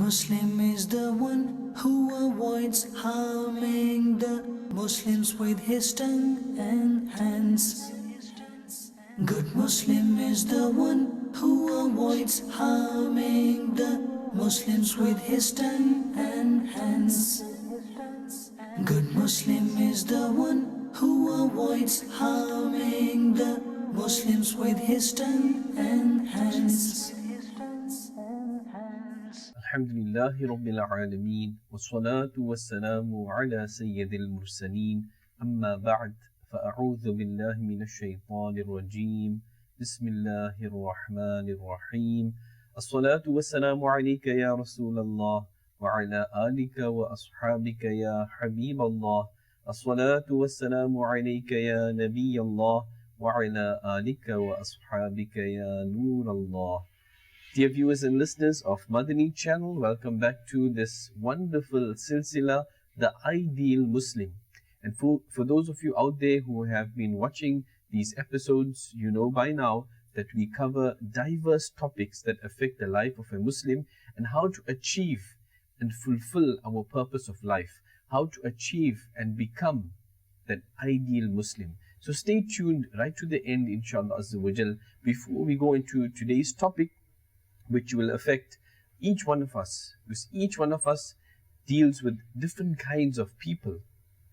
Muslim is the one who avoids harming the Muslims with his tongue and hands. Good Muslim is the one who avoids harming the Muslims with his tongue and hands. Good Muslim is the one who avoids harming the Muslims with his tongue and hands. Alhamdulillahi Rabbil Alameen, wassalatu wassalamu ala Sayyidil Mursaleen, amma ba'd, fa'a'udhu billahi minash shaytanir rajeem, bismillahir rahmanir rahim, as-salatu wassalamu alayka ya Rasulallah, wa ala alika wa ashabika ya Habiballah, as-salatu wassalamu alayka ya Nabiyallah, wa ala alika wa ashabika ya Nurallah. Dear viewers and listeners of Madani Channel, welcome back to this wonderful silsila, The Ideal Muslim. And for those of you out there who have been watching these episodes, you know by now that we cover diverse topics that affect the life of a Muslim and how to achieve and fulfill our purpose of life, how to achieve and become that ideal Muslim. So stay tuned right to the end, inshallah Azza wa Jal, before we go into today's topic, which will affect each one of us, because each one of us deals with different kinds of people.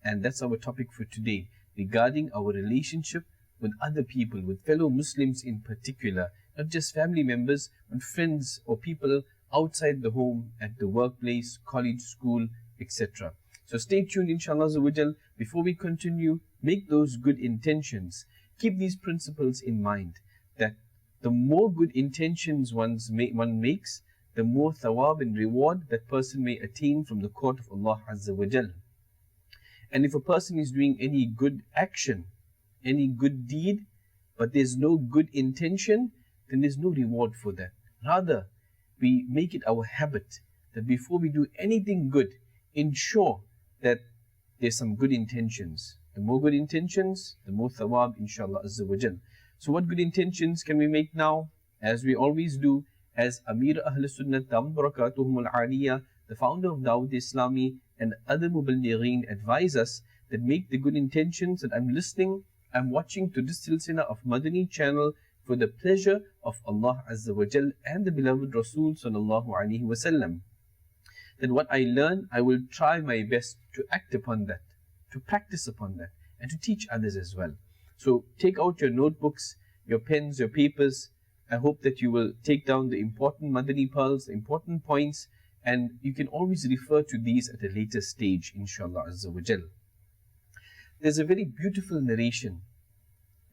And that's our topic for today, regarding our relationship with other people, with fellow Muslims in particular, not just family members, but friends or people outside the home, at the workplace, college, school, etc. So stay tuned, inshallah Azza wa Jal. Before we continue, make those good intentions. Keep these principles in mind, that the more good intentions one makes, the more thawab and reward that person may attain from the court of Allah Azza wa Jal. And if a person is doing any good action, any good deed, but there's no good intention, then there's no reward for that. Rather, we make it our habit that before we do anything good, ensure that there's some good intentions. The more good intentions, the more thawab, inshallah Azza wa Jal. So what good intentions can we make now? As we always do, as Amir Ahl Sunnah Barakatuhum Al-Aliyah, the founder of Dawud Islami, and other Muballighin advise us that make the good intentions that I'm listening, I'm watching to this silsila of Madani Channel for the pleasure of Allah Azza wa Jal and the beloved Rasul Sallallahu Alaihi Wasallam. Then what I learn, I will try my best to act upon that, to practice upon that, and to teach others as well. So take out your notebooks, your pens, your papers. I hope that you will take down the important Madani pearls, the important points, and you can always refer to these at a later stage, inshallah Azza wa Jal. There's a very beautiful narration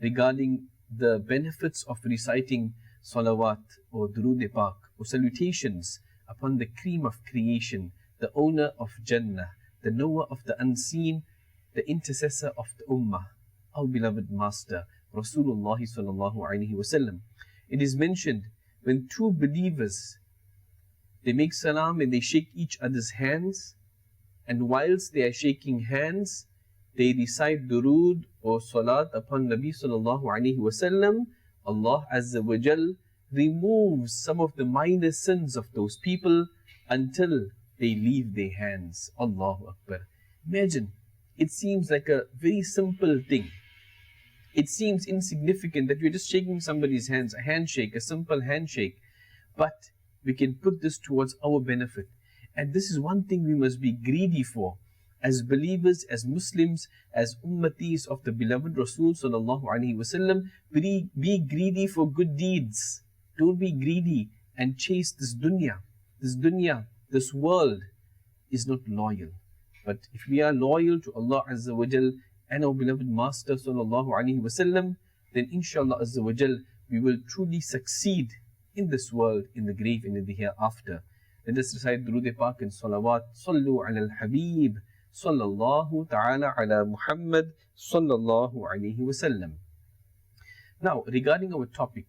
regarding the benefits of reciting salawat or durood pak or salutations upon the cream of creation, the owner of Jannah, the knower of the unseen, the intercessor of the ummah, our beloved master, Rasulullah sallallahu alaihi wasallam. It is mentioned when two believers, they make salam and they shake each other's hands, and whilst they are shaking hands, they recite durood or salat upon Nabi sallallahu alaihi wasallam. Allah Azza wa Jal removes some of the minor sins of those people until they leave their hands. Allahu Akbar. Imagine, it seems like a very simple thing. It seems insignificant that you're just shaking somebody's hands, a handshake, a simple handshake. But we can put this towards our benefit. And this is one thing we must be greedy for. As believers, as Muslims, as ummatis of the beloved Rasul Sallallahu Alaihi Wasallam, be greedy for good deeds. Don't be greedy and chase this dunya. This world is not loyal. But if we are loyal to Allah Azza wa Jal and our beloved Master Sallallahu Alaihi Wasallam, then inshallah Azza wa Jal, we will truly succeed in this world, in the grave and in the hereafter. Let us recite durood pak and salawat. Sallu ala al-Habib, sallallahu ta'ala ala Muhammad, sallallahu alaihi wasallam. Now, regarding our topic,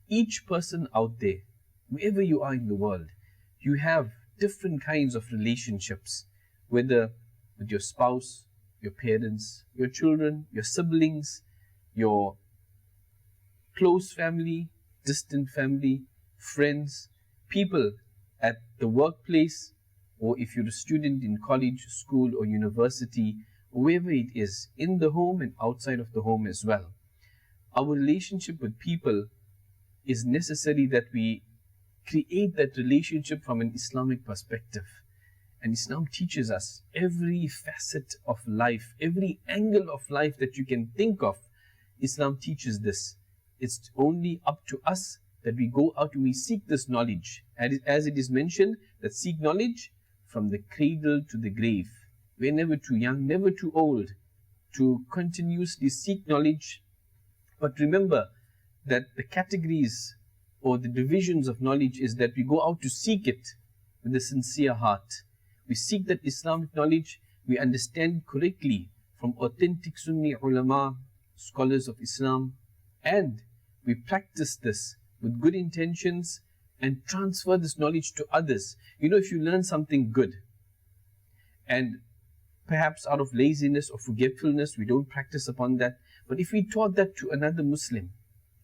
each person out there, wherever you are in the world, you have different kinds of relationships, whether with your spouse, your parents, your children, your siblings, your close family, distant family, friends, people at the workplace, or if you're a student in college, school, or university, or wherever it is, in the home and outside of the home as well. Our relationship with people is necessary that we create that relationship from an Islamic perspective. And Islam teaches us every facet of life, every angle of life that you can think of. Islam teaches this. It's only up to us that we go out and we seek this knowledge. And as it is mentioned, that seek knowledge from the cradle to the grave. We're never too young, never too old to continuously seek knowledge. But remember that the categories or the divisions of knowledge is that we go out to seek it with a sincere heart. We seek that Islamic knowledge, we understand correctly from authentic Sunni ulama, scholars of Islam, and we practice this with good intentions and transfer this knowledge to others. You know, if you learn something good and perhaps out of laziness or forgetfulness, we don't practice upon that. But if we taught that to another Muslim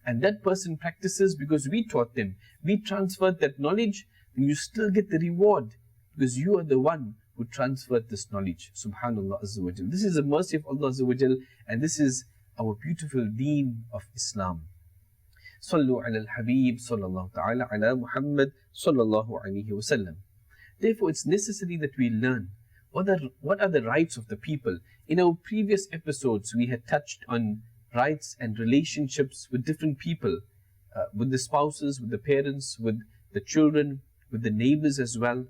and that person practices because we taught them, we transferred that knowledge, then you still get the reward because you are the one who transferred this knowledge. Subhanallah Azza wa Jal. This is the mercy of Allah Azza wa Jal, and this is our beautiful deen of Islam. Sallu ala al-Habib sallallahu ta'ala ala Muhammad sallallahu alayhi wa sallam. Therefore, it's necessary that we learn what are the rights of the people. In our previous episodes, we had touched on rights and relationships with different people, with the spouses, with the parents, with the children, with the neighbors as well.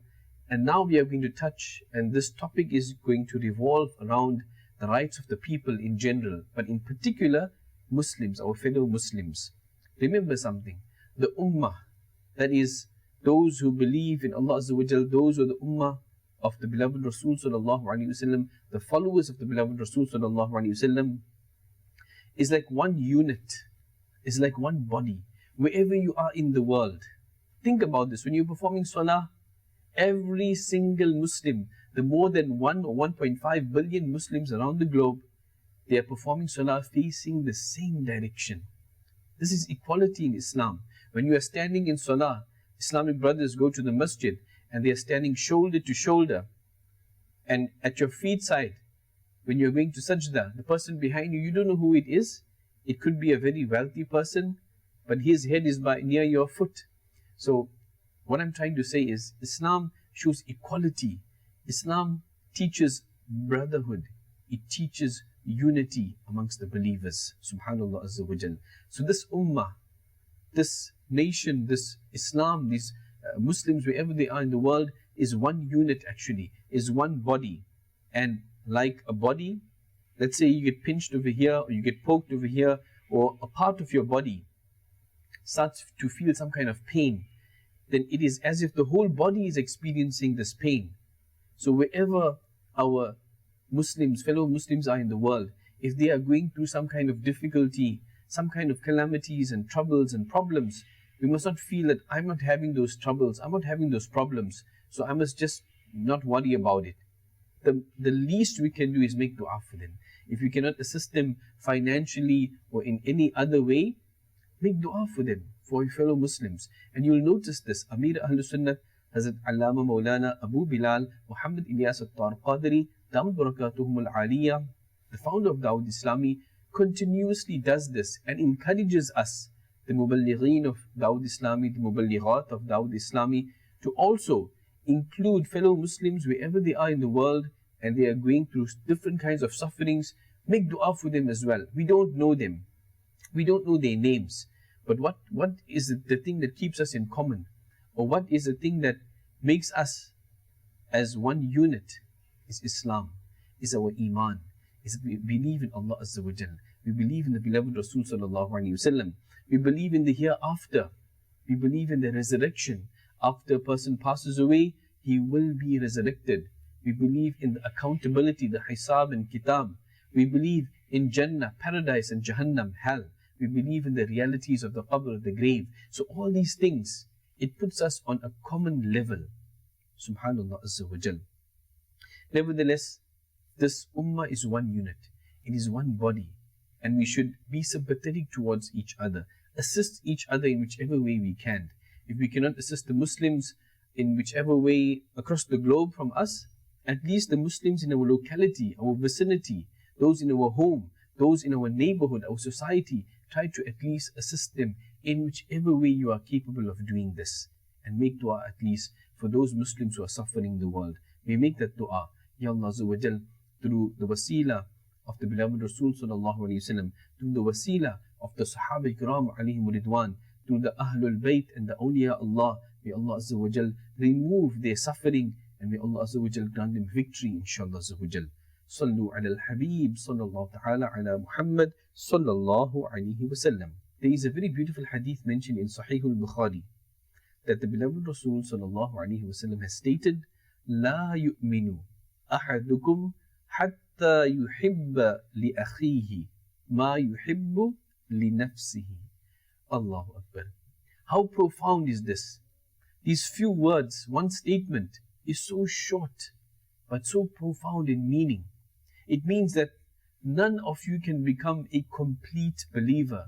And now we are going to touch, and this topic is going to revolve around the rights of the people in general, but in particular, Muslims, our fellow Muslims. Remember something, the Ummah, that is, those who believe in Allah Azza wa Jal, those who are the Ummah of the beloved Rasul sallallahu alaihi wasallam, the followers of the beloved Rasul sallallahu alaihi wasallam, is like one unit, is like one body, wherever you are in the world. Think about this, when you're performing salah, every single Muslim, the more than 1 or 1.5 billion Muslims around the globe, they are performing salah facing the same direction. This is equality in Islam. When you are standing in salah, Islamic brothers go to the masjid and they are standing shoulder to shoulder. And at your feet side, when you're going to sajda, the person behind you, you don't know who it is. It could be a very wealthy person, but his head is near your foot. So what I'm trying to say is, Islam shows equality. Islam teaches brotherhood. It teaches unity amongst the believers. Subhanallah Azza wa Jal. So this ummah, this nation, this Islam, these Muslims, wherever they are in the world, is one unit actually, is one body. And like a body, let's say you get pinched over here, or you get poked over here, or a part of your body starts to feel some kind of pain, then it is as if the whole body is experiencing this pain. So wherever our Muslims, fellow Muslims are in the world, if they are going through some kind of difficulty, some kind of calamities and troubles and problems, we must not feel that I'm not having those troubles, I'm not having those problems, so I must just not worry about it. The least we can do is make dua for them. If you cannot assist them financially or in any other way, make dua for them, for your fellow Muslims. And you'll notice this, Amir Ahlul Sunnah, Hazrat Allama Maulana Abu Bilal Muhammad Ilyas Attar Qadri, Dawud Barakatuhum Al-Aliyah, the founder of Dawud Islami, continuously does this and encourages us, the Muballighin of Dawud Islami, the Muballighat of Dawud Islami, to also include fellow Muslims wherever they are in the world and they are going through different kinds of sufferings. Make dua for them as well. We don't know them. We don't know their names. But what is the thing that keeps us in common? Or what is the thing that makes us as one unit? Is Islam, is our Iman, is we believe in Allah Azza wa Jal. We believe in the beloved Rasul sallallahu alaihi wasallam. We believe in the hereafter. We believe in the resurrection. After a person passes away, he will be resurrected. We believe in the accountability, the hisab and kitab. We believe in Jannah, paradise, and Jahannam, hell. We believe in the realities of the qabr, the grave. So all these things, it puts us on a common level. Subhanallah Azza wa Jal. Nevertheless, this ummah is one unit. It is one body. And we should be sympathetic towards each other. Assist each other in whichever way we can. If we cannot assist the Muslims in whichever way across the globe from us, at least the Muslims in our locality, our vicinity, those in our home, those in our neighborhood, our society, try to at least assist them in whichever way you are capable of doing this. And make dua at least for those Muslims who are suffering in the world. We make that dua, Ya Allah Azza wa Jal, through the wasila of the beloved Rasul Sallallahu Alaihi Wasallam, through the wasila of the Sahaba Ikram Alayhim Ridwan, through the Ahlul Bayt and the Awliya Allah. May Allah Azza wa Jal remove their suffering, and may Allah Azza wa Jal grant them victory, inshallah Azza wa Jal. Sallu ala al-Habib sallallahu ta'ala ala Muhammad sallallahu alayhi wa sallam. There is a very beautiful hadith mentioned in Sahih al-Bukhari that the beloved Rasul sallallahu alayhi wa sallam has stated, La yu'minu ahadukum hatta yuhibba li akhihi ma yuhibbu li nafsihi. Allahu Akbar. How profound is this? These few words, one statement, is so short but so profound in meaning. It means that none of you can become a complete believer,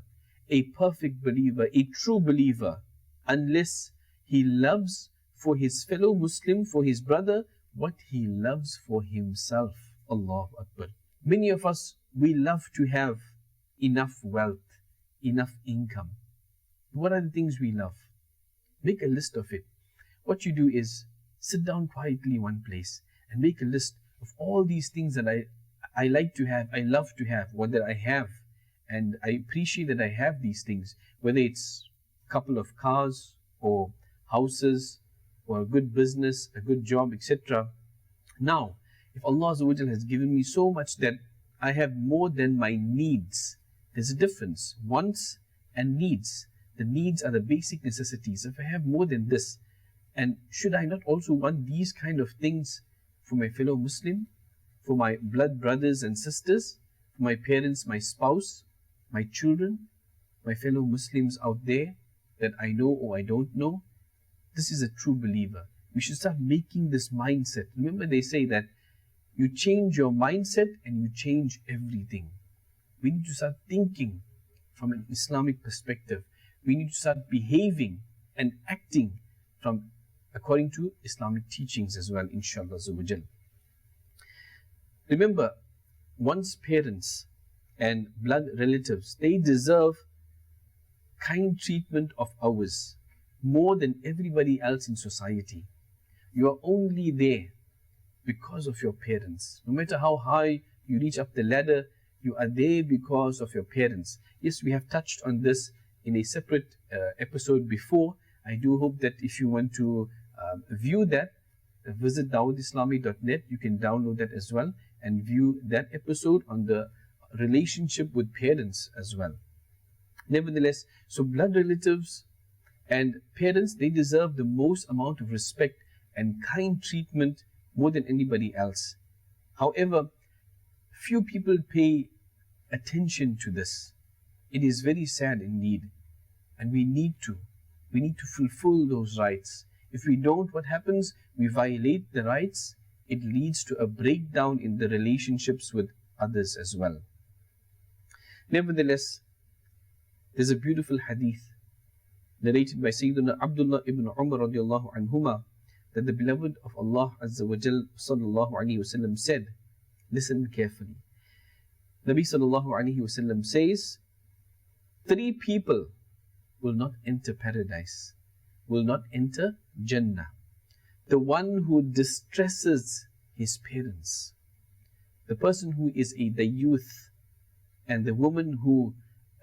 a perfect believer, a true believer, unless he loves for his fellow Muslim, for his brother, what he loves for himself. Allahu Akbar. Many of us, we love to have enough wealth, enough income. What are the things we love? Make a list of it. What you do is sit down quietly one place and make a list of all these things that I like to have, I love to have, what that I have, and I appreciate that I have these things, whether it's a couple of cars or houses or a good business, a good job, etc. Now, if Allah Azza wa Jal has given me so much that I have more than my needs, there's a difference, wants and needs. The needs are the basic necessities. If I have more than this, and should I not also want these kind of things for my fellow Muslim, for my blood brothers and sisters, for my parents, my spouse, my children, my fellow Muslims out there that I know or I don't know? This is a true believer. We should start making this mindset. Remember, they say that you change your mindset and you change everything. We need to start thinking from an Islamic perspective. We need to start behaving and acting according to Islamic teachings as well, inshallah Azza wa Jal. Remember, one's parents and blood relatives, they deserve kind treatment of ours more than everybody else in society. You are only there because of your parents. No matter how high you reach up the ladder, you are there because of your parents. Yes, we have touched on this in a separate episode before. I do hope that if you want to view that, visit dawoodislami.net. You can download that as well and view that episode on the relationship with parents as well. Nevertheless, so blood relatives and parents, they deserve the most amount of respect and kind treatment more than anybody else. However, few people pay attention to this. It is very sad indeed, and we need to fulfill those rights. If we don't, what happens? We violate the rights. It leads to a breakdown in the relationships with others as well. Nevertheless, there's a beautiful hadith narrated by Sayyidina Abdullah ibn Umar radiallahu anhuma, that the beloved of Allah Azza wa Jal sallallahu alayhi wa sallam said, listen carefully. Nabi sallallahu alayhi wa sallam says, 3 people will not enter paradise, will not enter Jannah. The one who distresses his parents, the person who is the youth, and the woman who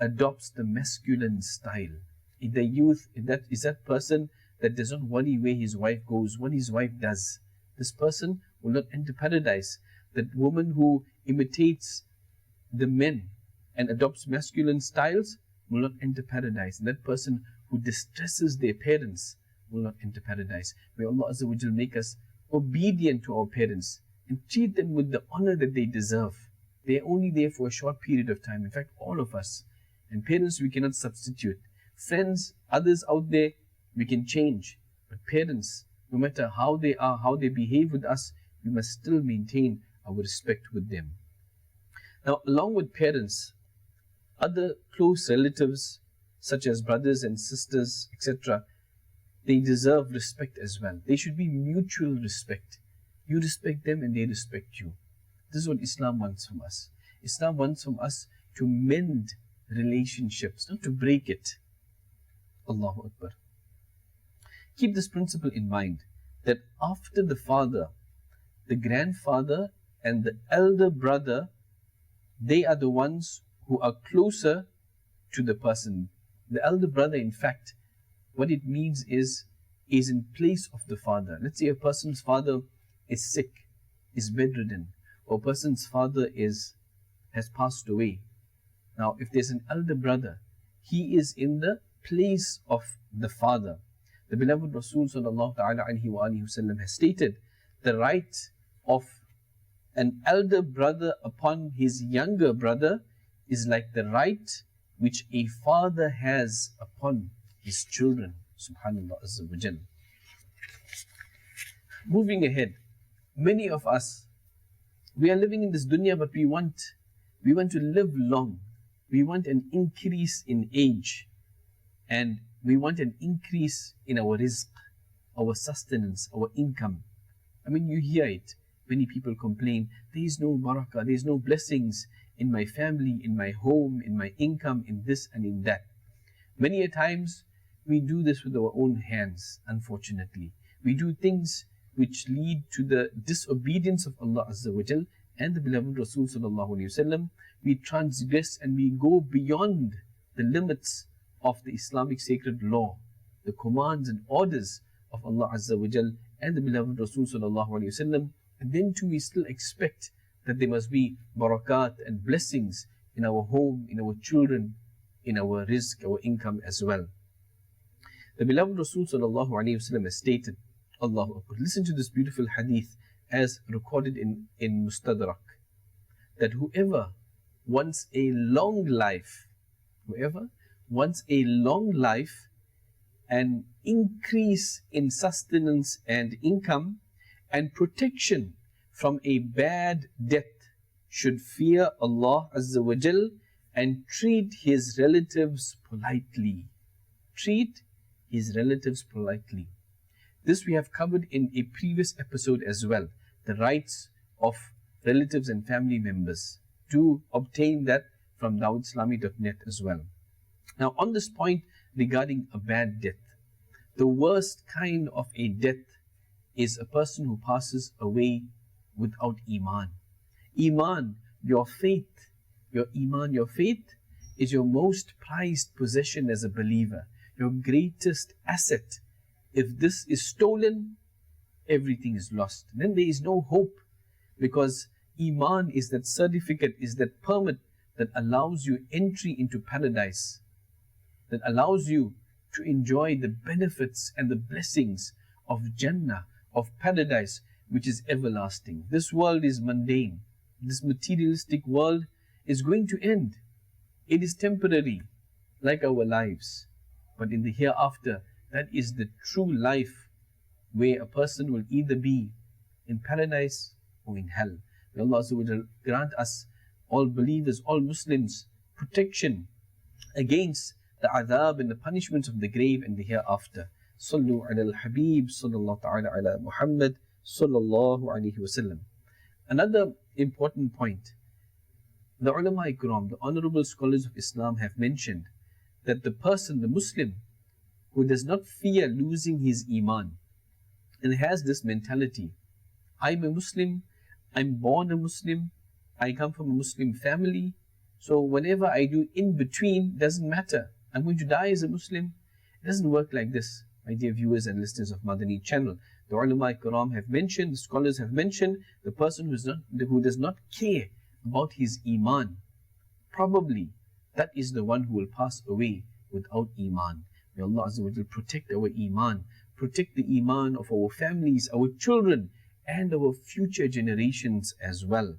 adopts the masculine style. The youth, is that person that does not worry where his wife goes, what his wife does. This person will not enter paradise. That woman who imitates the men and adopts masculine styles will not enter paradise. And that person who distresses their parents will not enter paradise. May Allah Azza wa Jal make us obedient to our parents and treat them with the honor that they deserve. They are only there for a short period of time. In fact, all of us. And parents we cannot substitute. Friends, others out there, we can change. But parents, no matter how they are, how they behave with us, we must still maintain our respect with them. Now, along with parents, other close relatives, such as brothers and sisters, etc., they deserve respect as well. They should be mutual respect. You respect them and they respect you. This is what Islam wants from us. Islam wants from us to mend relationships, not to break it. Allahu Akbar. Keep this principle in mind, that after the father, the grandfather and the elder brother, they are the ones who are closer to the person. The elder brother, in fact, what it means is in place of the father. Let's say a person's father is sick, is bedridden, or a person's father has passed away. Now, if there's an elder brother, he is in the place of the father. The beloved Rasul sallallahu ta'ala alayhi wa alihi wasallam has stated, the right of an elder brother upon his younger brother is like the right which a father has upon his children. Subhanallah Azza wa Jal. Moving ahead, many of us, we are living in this dunya, but we want to live long. We want an increase in age, and we want an increase in our rizq, our sustenance, our income. I mean, you hear it. Many people complain, there is no barakah, there is no blessings in my family, in my home, in my income, in this and in that. Many a times, we do this with our own hands, unfortunately. We do things which lead to the disobedience of Allah Azza wa Jal and the beloved Rasul sallallahu alayhi wa sallam. We transgress and we go beyond the limits of the Islamic sacred law, the commands and orders of Allah Azza wa Jal and the beloved Rasul sallallahu alayhi wa sallam. And then too we still expect that there must be barakat and blessings in our home, in our children, in our rizq, our income as well. The beloved Rasul sallallahu alayhi wa sallam has stated, Allahu Akbar, listen to this beautiful hadith as recorded in Mustadrak, that whoever wants a long life, and increase in sustenance and income and protection from a bad death, should fear Allah Azza wa Jal and treat his relatives politely. Treat his relatives politely. This we have covered in a previous episode as well, the rights of relatives and family members. Do obtain that from dawoodslami.net as well. Now, on this point regarding a bad death, the worst kind of a death is a person who passes away without Iman. Iman, your faith, your Iman, your faith is your most prized possession as a believer, your greatest asset. If this is stolen, everything is lost. Then there is no hope, because Iman is that certificate, is that permit that allows you entry into paradise, that allows you to enjoy the benefits and the blessings of Jannah, of paradise, which is everlasting. This world is mundane. This materialistic world is going to end. It is temporary, like our lives. But in the hereafter, that is the true life, where a person will either be in paradise or in hell. May Allah Azza wa Jal grant us, all believers, all Muslims, protection against the adhab and the punishments of the grave and the hereafter. Sallu ala al-Habib, sallallahu ta'ala ala Muhammad, sallallahu alayhi wa sallam. Another important point, the ulama ikram, the honorable scholars of Islam have mentioned that the person, the Muslim, who does not fear losing his Iman and has this mentality, I'm a Muslim, I'm born a Muslim, I come from a Muslim family, so whenever I do in between, doesn't matter, I'm going to die as a Muslim. It doesn't work like this, my dear viewers and listeners of Madani Channel. The ulama ikram have mentioned, the scholars have mentioned, the person who does not care about his Iman, probably that is the one who will pass away without Iman. May Allah Azza wa Jal protect our Iman, protect the Iman of our families, our children, and our future generations as well.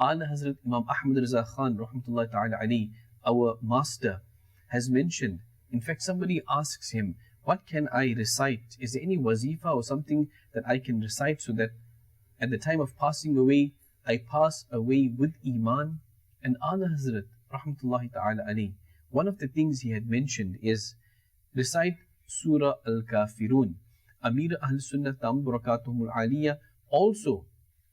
Ala Hazrat Imam Ahmad Raza Khan, rahmatullahi ta'ala alayhi, our master, has mentioned, in fact somebody asks him, what can I recite? Is there any wazifa or something that I can recite so that at the time of passing away, I pass away with Iman? And Ala Hazrat, rahmatullahi ta'ala alayhi, one of the things he had mentioned is, recite Surah Al-Kafirun. Amir Ahl Sunnah Tam Barakatuhumul Aliyah also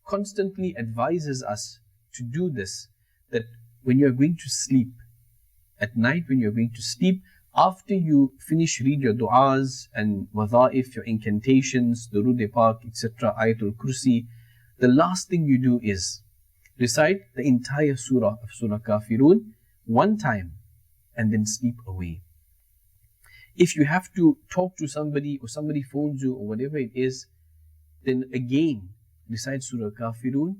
constantly advises us to do this, that when you are going to sleep, at night when you are going to sleep, after you finish read your du'as and wadha'if, your incantations, Durood Pak, etc., Ayatul Kursi, the last thing you do is recite the entire surah of Surah Kafirun one time and then sleep away. If you have to talk to somebody or somebody phones you or whatever it is, then again recite Surah Kafirun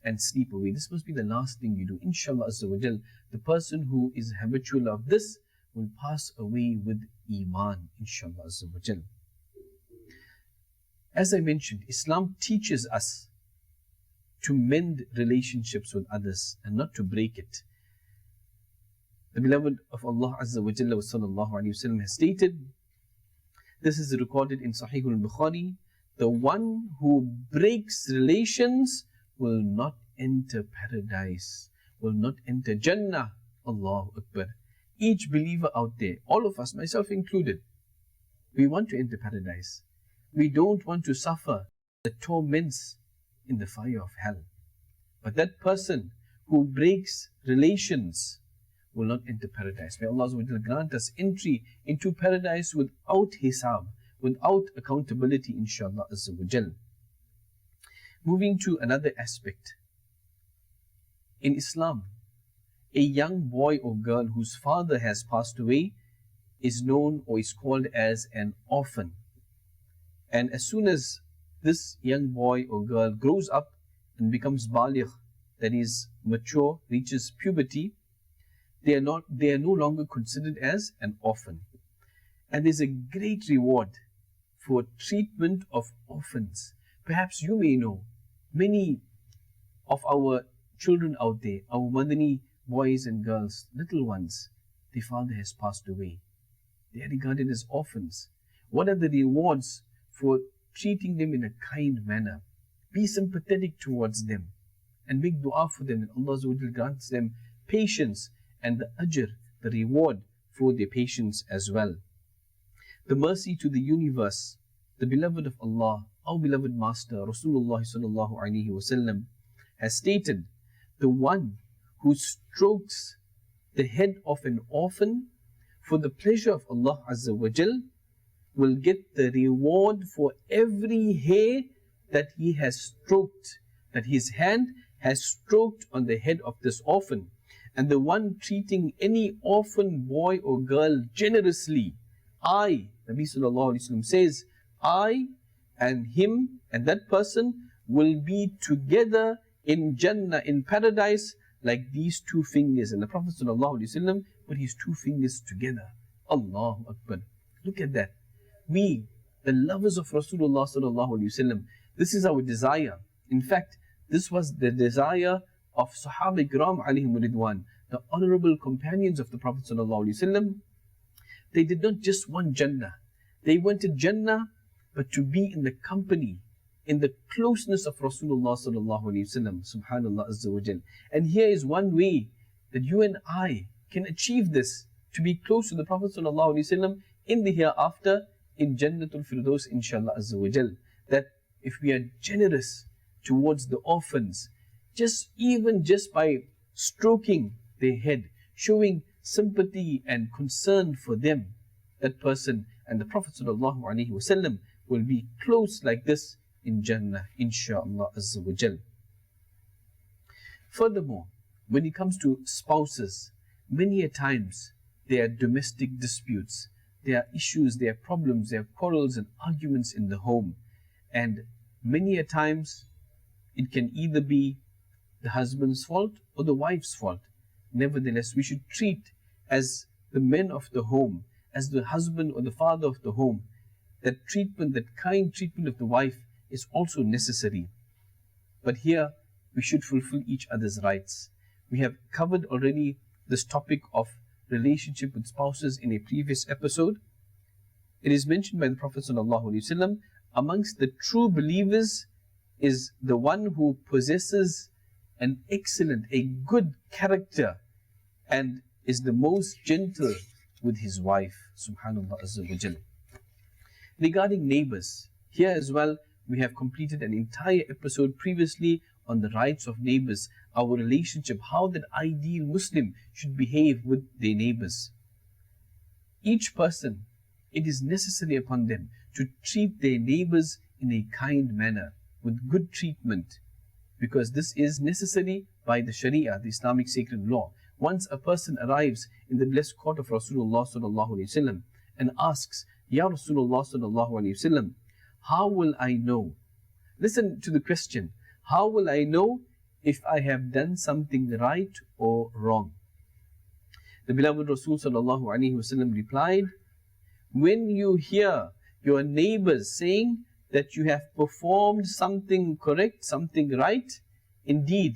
and sleep away. This must be the last thing you do. Inshallah Azza wa Jal, the person who is habitual of this will pass away with Iman. Inshallah Azza wa Jal. As I mentioned, Islam teaches us to mend relationships with others and not to break it. The beloved of Allah Azza wa Jalla sallallahu alayhi wa sallam has stated, this is recorded in Sahih al-Bukhari, the one who breaks relations will not enter paradise, will not enter Jannah. Allahu Akbar. Each believer out there, all of us, myself included, we want to enter paradise. We don't want to suffer the torments in the fire of hell. But that person who breaks relations will not enter paradise. May Allah grant us entry into paradise without hisab, without accountability, inshallah Azza wa Jal. Moving to another aspect. In Islam, a young boy or girl whose father has passed away is known or is called as an orphan. And as soon as this young boy or girl grows up and becomes baligh, that is mature, reaches puberty, they are no longer considered as an orphan. And there's a great reward for treatment of orphans. Perhaps you may know many of our children out there, our Madani boys and girls, little ones, their father has passed away. They are regarded as orphans. What are the rewards for treating them in a kind manner? Be sympathetic towards them and make dua for them, and Allah grants them patience and the ajr, the reward for their patience as well. The mercy to the universe, the beloved of Allah, our beloved Master Rasulullah sallallahu alaihi wasallam has stated, the one who strokes the head of an orphan for the pleasure of Allah Azza wa Jal will get the reward for every hair that he has stroked, that his hand has stroked on the head of this orphan. And the one treating any orphan boy or girl generously, Nabi sallallahu alaihi wasallam says, I and him and that person will be together in Jannah, in paradise, like these two fingers. And the Prophet sallallahu alaihi wasallam put his two fingers together. Allahu Akbar. Look at that. We, the lovers of Rasulullah sallallahu alaihi wasallam, this is our desire. In fact, this was the desire of Sahaba Ikram alayhim ridwan, the honorable companions of the Prophet sallallahu alaihi wasallam. They did not just want Jannah. They wanted Jannah, but to be in the company, in the closeness of Rasulullah sallallahu alaihi wasallam. Subhanallah Azza wa Jal. And here is one way that you and I can achieve this, to be close to the Prophet sallallahu alaihi wasallam in the hereafter, in Jannatul Firdaus, inshallah Azza wa Jal. That if we are generous towards the orphans, just by stroking their head, showing sympathy and concern for them, that person and the Prophet sallallahu alaihi wasallam will be close like this in Jannah, inshallah Azza wa Jal. Furthermore, when it comes to spouses, many a times there are domestic disputes, there are issues, there are problems, there are quarrels and arguments in the home. And many a times it can either be the husband's fault or the wife's fault. Nevertheless, we should treat as the men of the home, as the husband or the father of the home. That treatment, that kind treatment of the wife is also necessary. But here, we should fulfill each other's rights. We have covered already this topic of relationship with spouses in a previous episode. It is mentioned by the Prophet ﷺ, amongst the true believers is the one who possesses an excellent, a good character and is the most gentle with his wife. Subhanallah Azza wa Jal. Regarding neighbors, here as well, we have completed an entire episode previously on the rights of neighbors, our relationship, how that ideal Muslim should behave with their neighbors. Each person, it is necessary upon them to treat their neighbors in a kind manner, with good treatment, because this is necessary by the Sharia, the Islamic sacred law. Once a person arrives in the blessed court of Rasulullah sallallahu alaihi wasallam and asks, Ya Rasulullah sallallahu alaihi wasallam, how will I know? Listen to the question. How will I know if I have done something right or wrong? The beloved Rasul sallallahu alaihi wasallam replied, when you hear your neighbors saying that you have performed something correct, something right, indeed,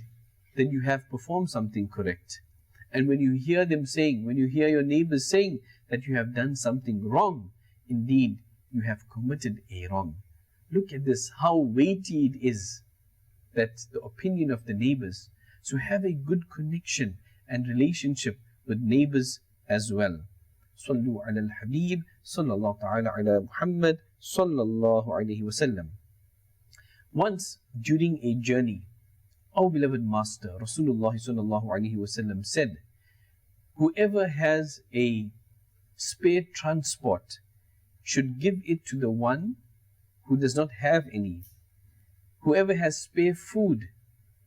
then you have performed something correct. And when you hear them saying, when you hear your neighbors saying that you have done something wrong, indeed, you have committed a wrong. Look at this, how weighty it is, that the opinion of the neighbors. So have a good connection and relationship with neighbors as well. Sallu ala al-Habib, sallallahu ta'ala ala Muhammad, sallallahu alayhi wasallam. Once during a journey, our beloved Master, Rasulullah sallallahu alayhi wasallam said, whoever has a spare transport should give it to the one who does not have any. Whoever has spare food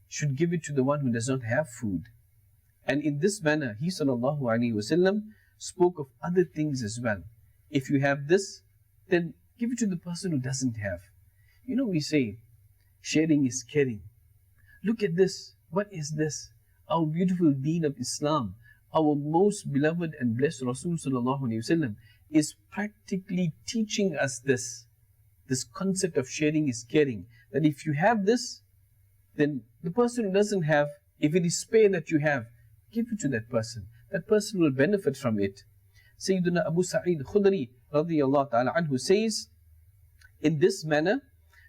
should give it to the one who does not have food. And in this manner, he sallallahu alaihi wasallam spoke of other things as well. If you have this, then give it to the person who doesn't have. You know, we say, sharing is caring. Look at this. What is this? Our beautiful deen of Islam, our most beloved and blessed Rasul sallallahu alaihi wasallam is practically teaching us this concept of sharing is caring. That if you have this, then the person who doesn't have, if it is spare that you have, give it to that person. That person will benefit from it. Sayyidina Abu Sa'id Khudri radiyallahu ta'ala anhu says, in this manner,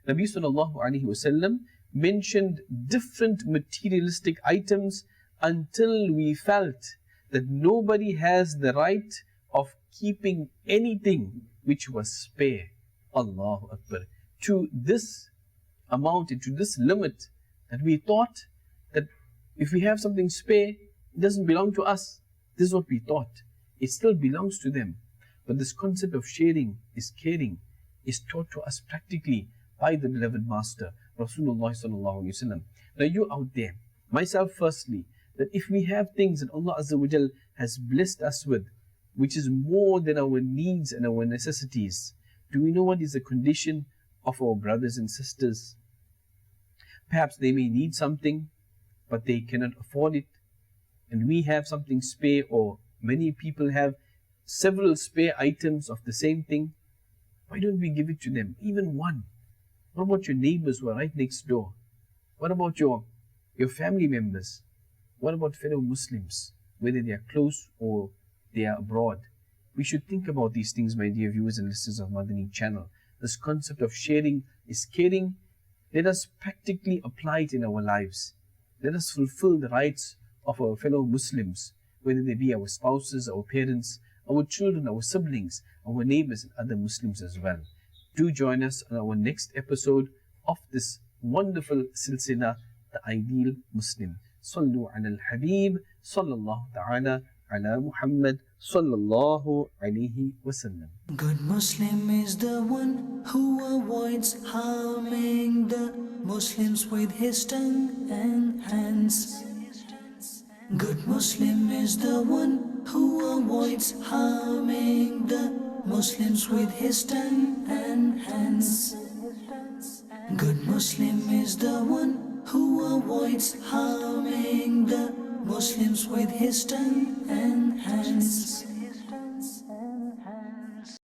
Nabi sallallahu alaihi wasallam mentioned different materialistic items until we felt that nobody has the right of keeping anything which was spare. Allahu Akbar. To this amount, to this limit, that we thought that if we have something spare, it doesn't belong to us. This is what we thought. It still belongs to them. But this concept of sharing is caring is taught to us practically by the beloved Master, Rasulullah sallallahu alaihi wasallam. Now you out there, myself firstly, that if we have things that Allah Azza wa Jal has blessed us with, which is more than our needs and our necessities, do we know what is the condition of our brothers and sisters? Perhaps they may need something, but they cannot afford it. And we have something spare, or many people have several spare items of the same thing. Why don't we give it to them? Even one. What about your neighbors who are right next door? What about your family members? What about fellow Muslims, whether they are close or they are abroad? We should think about these things, my dear viewers and listeners of Madani Channel. This concept of sharing is caring. Let us practically apply it in our lives. Let us fulfill the rights of our fellow Muslims, whether they be our spouses, our parents, our children, our siblings, our neighbors and other Muslims as well. Do join us on our next episode of this wonderful silsila, The Ideal Muslim. Sallu ala al-Habib, sallallahu ta'ala ala Muhammad, sallallahu alayhi wasallam. Good Muslim is the one who avoids harming the Muslims with his tongue and hands. Good Muslim is the one who avoids harming the Muslims with his tongue and hands. Good Muslim is the one who avoids harming the Muslims with his tongue and hands.